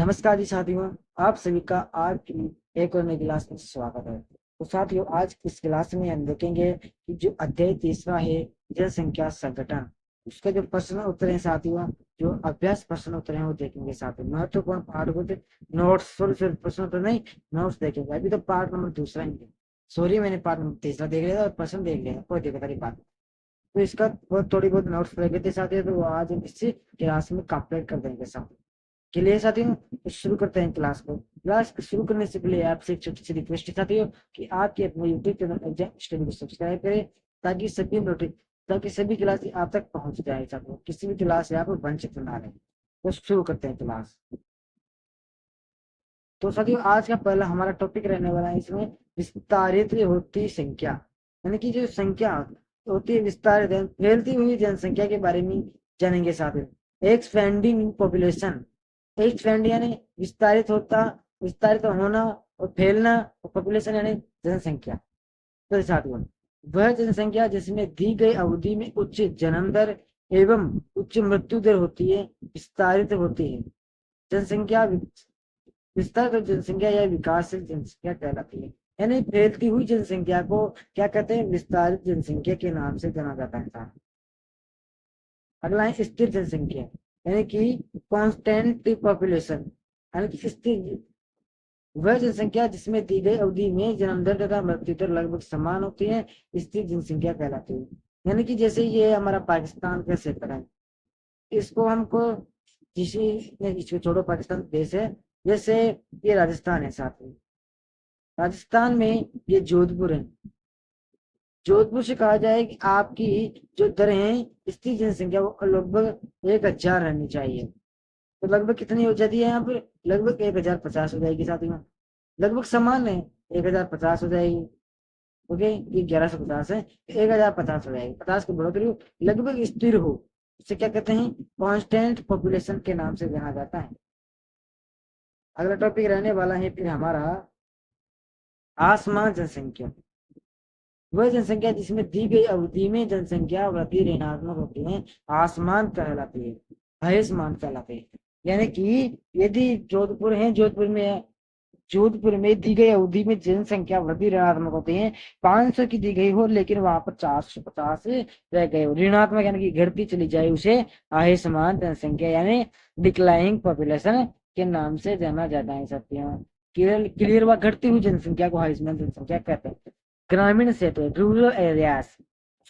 नमस्कार जी साथियों, आप सभी का आज की एक और नई क्लास में स्वागत है। तो साथियों, आज इस क्लास में हम देखेंगे कि जो अध्याय तीसरा है जनसंख्या संगठन, उसका जो प्रश्न उत्तर है साथियों, जो अभ्यास प्रश्न उत्तर है वो देखेंगे साथियों। महत्वपूर्ण पाठ को नोट्स, सॉरी प्रश्न उत्तर नहीं, नोट्स देखेंगे। अभी तो पार्ट नंबर दूसरा ही है, सॉरी मैंने पार्ट नंबर तीसरा देख लिया था और प्रश्न देख लिया, कोई दिक्कत नहीं बात। तो इसका बहुत थोड़ी बहुत नोट्स रह गए थे साथियों, तो वो आज हम इसी क्लास में कंप्लीट कर देंगे साथियों। चलिए साथियों, तो शुरू करते हैं क्लास को। क्लास शुरू करने से पहले आपसे एक छोटी सी रिक्वेस्ट है साथियों कि आपके अपने यूट्यूब चैनल एग्जाम स्टडी को सब्सक्राइब करें, ताकि सभी नोटिस ताकि सभी क्लास आप तक पहुंच जाए साथियों, किसी भी क्लास से आप वंचित ना रहे। तो शुरू करते हैं क्लास। तो साथियों, आज का पहला हमारा टॉपिक रहने वाला है इसमें विस्तारित होती संख्या, यानी कि जो संख्या होती है विस्तारित फैलती हुई जनसंख्या के बारे में जानेंगे साथियों। एक्सपेंडिंग पॉपुलेशन, एक्सपेंड यानी विस्तारित होना, और फैलना, और पॉपुलेशन यानी जनसंख्या। तो साथियों, वह जनसंख्या जिसमें दी गई अवधि में उच्च जन्म दर एवं उच्च मृत्यु दर होती है विस्तारित होती है। जनसंख्या विस्तारित जनसंख्या या विकासशील जनसंख्या कहलाती है। यानी फैलती हुई जनसंख्या को क्या कहते हैं? विस्तारित जनसंख्या के नाम से जाना जाता है। अगला है स्थिर जनसंख्या, यानी कि कांस्टेंट पॉपुलेशन, यानी कि स्थिर वह जनसंख्या जिसमें दी गई अवधि में जन्म दर तथा मृत्यु दर लगभग समान होती है, स्थिर जनसंख्या कहलाती है। यानी कि जैसे ये हमारा पाकिस्तान का क्षेत्र है, इसको हमको किसी इसको छोड़ो, पाकिस्तान देश है, जैसे ये राजस्थान है साथ में। राजस्थान में ये जोधपुर है। जोधपुर से कहा जाए कि आपकी जो दर है स्थिर जनसंख्या वो लगभग 1000 रहनी चाहिए। तो लगभग कितनी हो जाती है यहाँ पर? लगभग 1050 हो जाएगी साथियों। लगभग समान है, 1050 हो जाएगी। ओके, ये 1150 है, 1050 हो जाएगी। 50 की बढ़ोतरी हो, लगभग स्थिर हो, इसे क्या कहते हैं? कांस्टेंट पॉपुलेशन के नाम से जाना जाता है। अगला टॉपिक रहने वाला है फिर हमारा आसमान जनसंख्या। वह जनसंख्या जिसमें दी गई अवधि में जनसंख्या वृद्धि ऋणात्मक होती है, आसमान कहलाती है, आयुष्मान कहलाते हैं। यानी कि यदि जोधपुर में दी गई अवधि में जनसंख्या वृद्धि ऋणात्मक होती है, 500 की दी गई हो लेकिन वहां पर 450 रह गए हो, ऋणात्मक यानी कि घटती चली जाए, उसे आयुष्मान जनसंख्या यानी डिक्लाइनिंग पॉपुलेशन के नाम से जाना जाता है साथियों। क्लियर व घटती हुई जनसंख्या को आयुष्मान जनसंख्या कहते हैं। ग्रामीण क्षेत्र, रूरल एरियाज,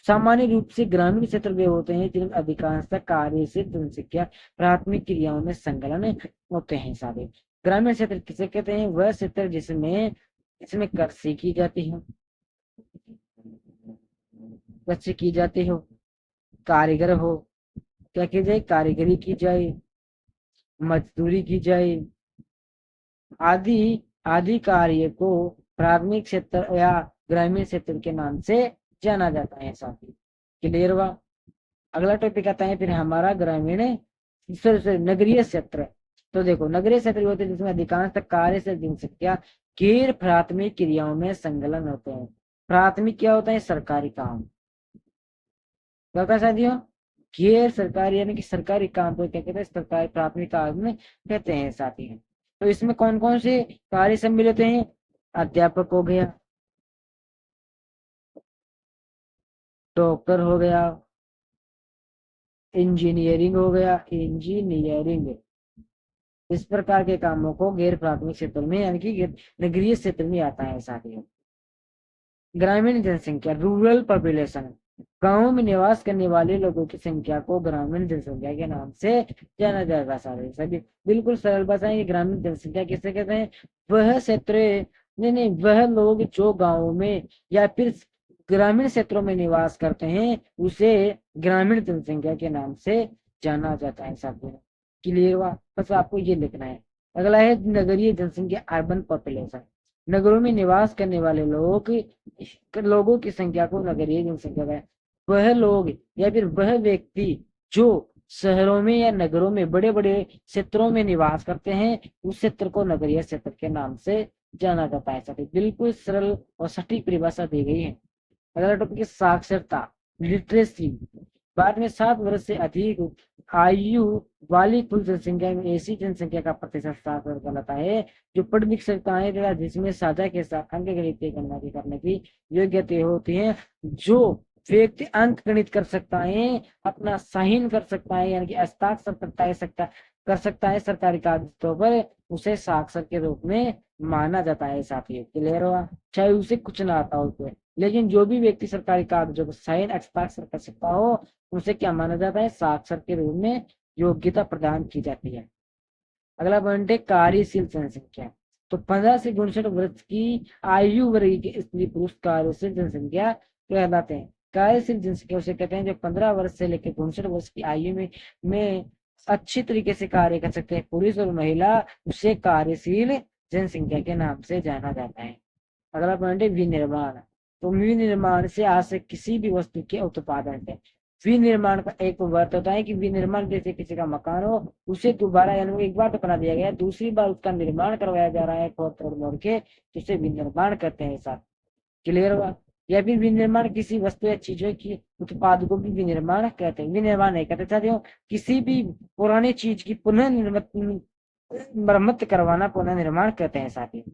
सामान्य रूप से ग्रामीण क्षेत्र वे होते हैं जिनमें अधिकांशतः कार्य से जनसंख्या प्राथमिक क्रियाओं में संकलन होते हैं सारे। ग्रामीण क्षेत्र किसे कहते हैं? वह क्षेत्र जिसमें जिसमें कृषि की जाती है, कृषि की जाती हो, कारीगर हो, क्या की जाए? कारीगरी की जाए, मजदूरी की जाए, आदि आदि कार्य को प्राथमिक क्षेत्र या ग्रामीण क्षेत्र के नाम से जाना जाता है साथी। क्लियर हुआ? अगला टॉपिक आता है फिर हमारा ग्रामीण नगरीय क्षेत्र। तो देखो, नगरीय क्षेत्र होते हैं जिसमें अधिकांश कार्य से जनसंख्या गैर प्राथमिक क्रियाओं में संलग्न होते हैं। प्राथमिक क्या होता है? सरकारी काम। क्या होता है साथियों? गैर सरकारी यानी कि सरकारी काम को क्या कहते हैं? सरकारी प्राथमिक काम में कहते हैं साथी। तो इसमें कौन कौन से कार्य सम्मिलित हैं? अध्यापक हो गया, डॉक्टर हो गया, इंजीनियरिंग हो गया, इंजीनियरिंग, इस प्रकार के कामों को गैर प्राथमिक क्षेत्र में यानी कि नगरीय क्षेत्र में आता है साथियों। ग्रामीण जनसंख्या, रूरल पॉपुलेशन, गांवों में निवास करने वाले लोगों की संख्या को ग्रामीण जनसंख्या के नाम से जाना जाएगा सारे सभी। बिल्कुल सरल भाषा है, ग्रामीण जनसंख्या किसे कहते हैं? वह क्षेत्र, नहीं नहीं, वह लोग जो गांवों में या फिर ग्रामीण क्षेत्रों में निवास करते हैं उसे ग्रामीण जनसंख्या के नाम से जाना जाता है साथियों। क्लियर हुआ? बस आपको ये लिखना है। अगला है नगरीय जनसंख्या, अर्बन पॉपुलेशन। नगरों में निवास करने वाले लोगों की संख्या को नगरीय जनसंख्या है। वह लोग या फिर वह व्यक्ति जो शहरों में या नगरों में बड़े बड़े क्षेत्रों में निवास करते हैं, उस क्षेत्र को नगरीय क्षेत्र के नाम से जाना जाता है साथी। बिल्कुल सरल और सटीक परिभाषा दी गई है। अगला टॉपिक है साक्षरता, लिटरेसी। बाद में 7 वर्ष से अधिक आयु वाली कुल जनसंख्या में ऐसी जनसंख्या का प्रतिशत 7 वर्ष कहलाता है जो पढ़ लिख सकता है तथा जिसमें साझा के साथ अंक गणित गणना की करने की योग्यता होती है। जो व्यक्ति अंक गणित कर सकता है, अपना साइन कर सकता है यानी कि हस्ताक्षर कर सकता है सरकारी कागजों पर, उसे साक्षर के रूप में माना जाता है साथियों। क्लियर हुआ? चाहे उसे कुछ ना आता हो, लेकिन जो भी व्यक्ति सरकारी कागजों पर साइन हस्ताक्षर कर सकता हो उसे क्या माना जाता है? साक्षर के रूप में योग्यता प्रदान की जाती है। अगला पॉइंट है कार्यशील जनसंख्या। तो 15 से 59 वर्ष की आयु वर्ग के स्त्री पुरुष कार्यशील जनसंख्या कहलाते हैं। कार्यशील जनसंख्या उसे कहते हैं जो 15 वर्ष से लेकर 59 वर्ष की आयु में अच्छी तरीके से कार्य कर सकते हैं पुरुष और महिला, उसे कार्यशील जनसंख्या के नाम से जाना जाता है। अगला पॉइंट है विनिर्माण। तो विनिर्माण से आज से किसी भी वस्तु के उत्पादन है। विनिर्माण का एक अर्थ होता है कि विनिर्माण जैसे किसी का मकान हो, उसे दोबारा यानी एक बार तो बना दिया गया, दूसरी बार उसका निर्माण करवाया जा रहा है खोद तोड़ मोड़ के, तो उसे विनिर्माण कहते हैं साथ। क्लियर हुआ? या फिर विनिर्माण किसी वस्तु या चीजों की उत्पाद को भी विनिर्माण कहते हैं। विनिर्माण नहीं कहते साथियों, किसी भी पुरानी चीज की पुनः मरम्मत करवाना पुनः निर्माण कहते हैं साथियों।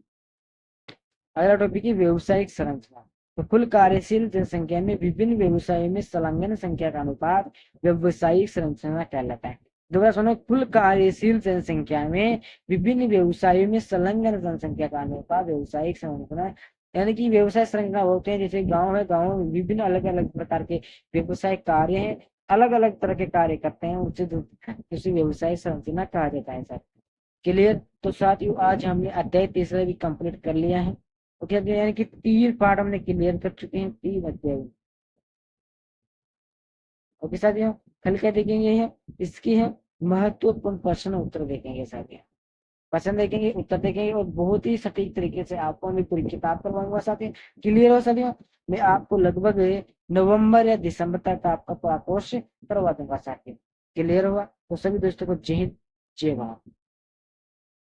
अगला टॉपिक है व्यवसायिक संरचना। तो कुल कार्यशील जनसंख्या में विभिन्न व्यवसायों में संलग्न संख्या का अनुपात व्यवसायिक संरचना कहलाता है। दोबारा सुनो, कुल कार्यशील जनसंख्या में विभिन्न व्यवसायों में संलग्न जनसंख्या का अनुपात व्यवसायिक संरचना, यानी कि व्यवसाय संरचना होते हैं जैसे गांव है, गांव में विभिन्न अलग अलग प्रकार के व्यवसाय कार्य हैं, अलग अलग तरह के कार्य करते हैं, उसे व्यवसाय संरचना कहा जाता है सर। क्लियर? तो साथियों आज हमने अध्याय तीसरा भी कंप्लीट कर लिया है। ओके, यानी कि 3 पार्ट हमने क्लियर कर चुके हैं 3 अध्याय। ओके साथियों, कल क्या देखेंगे है इसकी है महत्वपूर्ण प्रश्न उत्तर देखेंगे साथियों। प्रश्न देखेंगे, उत्तर देखेंगे और बहुत ही सटीक तरीके से आपको मैं पूरी किताब करवाऊंगा साथियों। क्लियर हो साथियों? मैं आपको लगभग नवंबर या दिसंबर तक आपका पूरा कोर्स करवा दूंगा साथियों। क्लियर हुआ? तो सभी दोस्तों को जय हिंद, जय भारत।